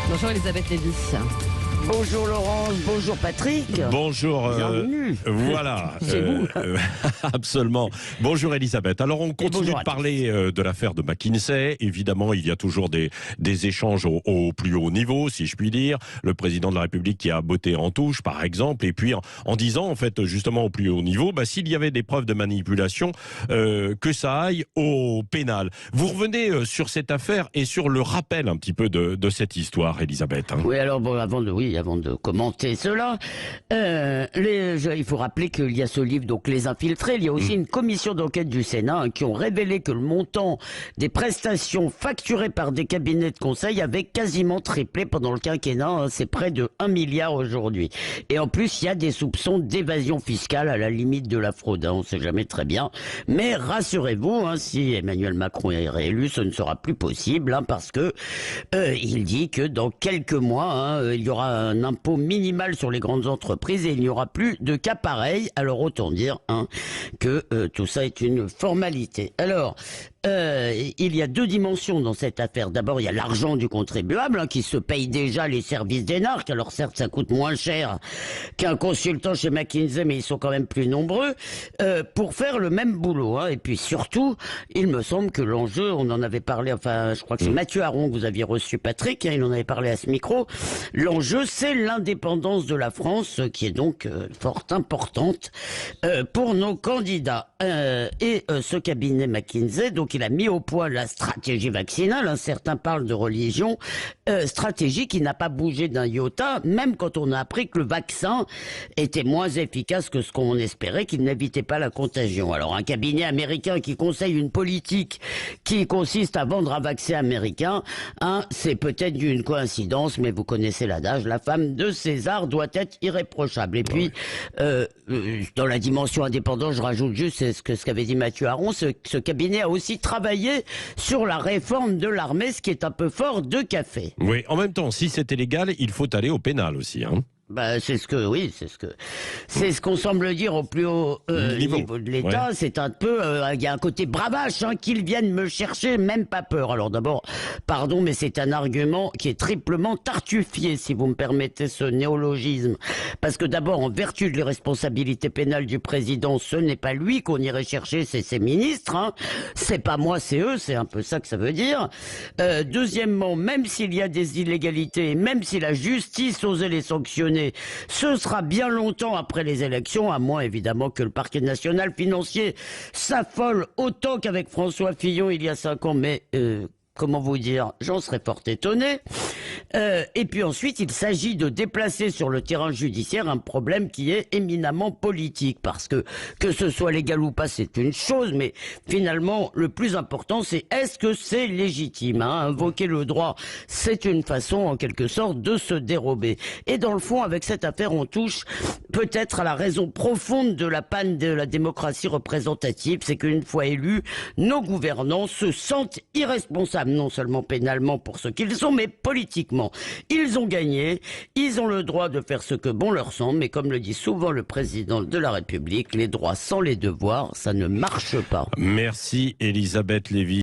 Bonjour Elisabeth Lévy. Bonjour Laurence, bonjour Patrick. Bonjour. Bienvenue. Voilà. C'est vous. Absolument. Bonjour Elisabeth. Alors on continue bonjour de à parler de l'affaire de McKinsey. Évidemment, il y a toujours des échanges au plus haut niveau, si je puis dire. Le président de la République qui a botté en touche, par exemple, et puis en disant, en fait, justement au plus haut niveau, s'il y avait des preuves de manipulation, que ça aille au pénal. Vous revenez sur cette affaire et sur le rappel un petit peu de cette histoire, Elisabeth. Oui, alors bon, avant de commenter cela, il faut rappeler qu'il y a ce livre, donc Les Infiltrés. Il y a aussi une commission d'enquête du Sénat qui ont révélé que le montant des prestations facturées par des cabinets de conseil avait quasiment triplé pendant le quinquennat. C'est près de 1 milliard aujourd'hui. Et en plus, il y a des soupçons d'évasion fiscale à la limite de la fraude. On ne sait jamais très bien. Mais rassurez-vous, si Emmanuel Macron est réélu, ce ne sera plus possible, parce que il dit que dans quelques mois, il y aura un impôt minimal sur les grandes entreprises et il n'y aura plus de cas pareils. Alors autant dire que tout ça est une formalité. Alors, il y a deux dimensions dans cette affaire. D'abord, il y a l'argent du contribuable qui se paye déjà les services d'énarques. Alors certes, ça coûte moins cher qu'un consultant chez McKinsey, mais ils sont quand même plus nombreux pour faire le même boulot. Et puis surtout, il me semble que l'enjeu, on en avait parlé, je crois que c'est Mathieu Aron que vous aviez reçu, Patrick, il en avait parlé à ce micro. L'enjeu, c'est l'indépendance de la France, qui est donc fort importante pour nos candidats. Et ce cabinet McKinsey, donc il a mis au point la stratégie vaccinale. Certains parlent de religion, stratégie qui n'a pas bougé d'un iota, même quand on a appris que le vaccin était moins efficace que ce qu'on espérait, qu'il n'évitait pas la contagion. Alors un cabinet américain qui conseille une politique qui consiste à vendre un vaccin américain, c'est peut-être une coïncidence, mais vous connaissez l'adage, la femme de César doit être irréprochable. Et puis, dans la dimension indépendante, je rajoute juste ce qu'avait dit Mathieu Aron, ce cabinet a aussi travaillé sur la réforme de l'armée, ce qui est un peu fort de café. Oui, en même temps, si c'était légal, il faut aller au pénal aussi. C'est ce qu'on semble dire au plus haut niveau de l'État. Ouais. C'est un peu, il y a un côté bravache, qu'ils viennent me chercher, même pas peur. Alors d'abord, pardon, mais c'est un argument qui est triplement tartufié, si vous me permettez ce néologisme. Parce que d'abord, en vertu de l'irresponsabilité pénale du président, ce n'est pas lui qu'on irait chercher, c'est ses ministres. C'est pas moi, c'est eux, c'est un peu ça que ça veut dire. Deuxièmement, même s'il y a des illégalités, même si la justice osait les sanctionner, ce sera bien longtemps après les élections, à moins évidemment que le parquet national financier s'affole autant qu'avec François Fillon il y a 5 ans, mais comment vous dire, j'en serais fort étonné. Et puis ensuite, il s'agit de déplacer sur le terrain judiciaire un problème qui est éminemment politique, parce que ce soit légal ou pas, c'est une chose, mais finalement, le plus important, c'est est-ce que c'est légitime, invoquer le droit, c'est une façon, en quelque sorte, de se dérober. Et dans le fond, avec cette affaire, on touche peut-être à la raison profonde de la panne de la démocratie représentative, c'est qu'une fois élus, nos gouvernants se sentent irresponsables, non seulement pénalement pour ce qu'ils sont, mais politiquement. Ils ont gagné, ils ont le droit de faire ce que bon leur semble, mais comme le dit souvent le président de la République, les droits sans les devoirs, ça ne marche pas. Merci Elisabeth Lévy.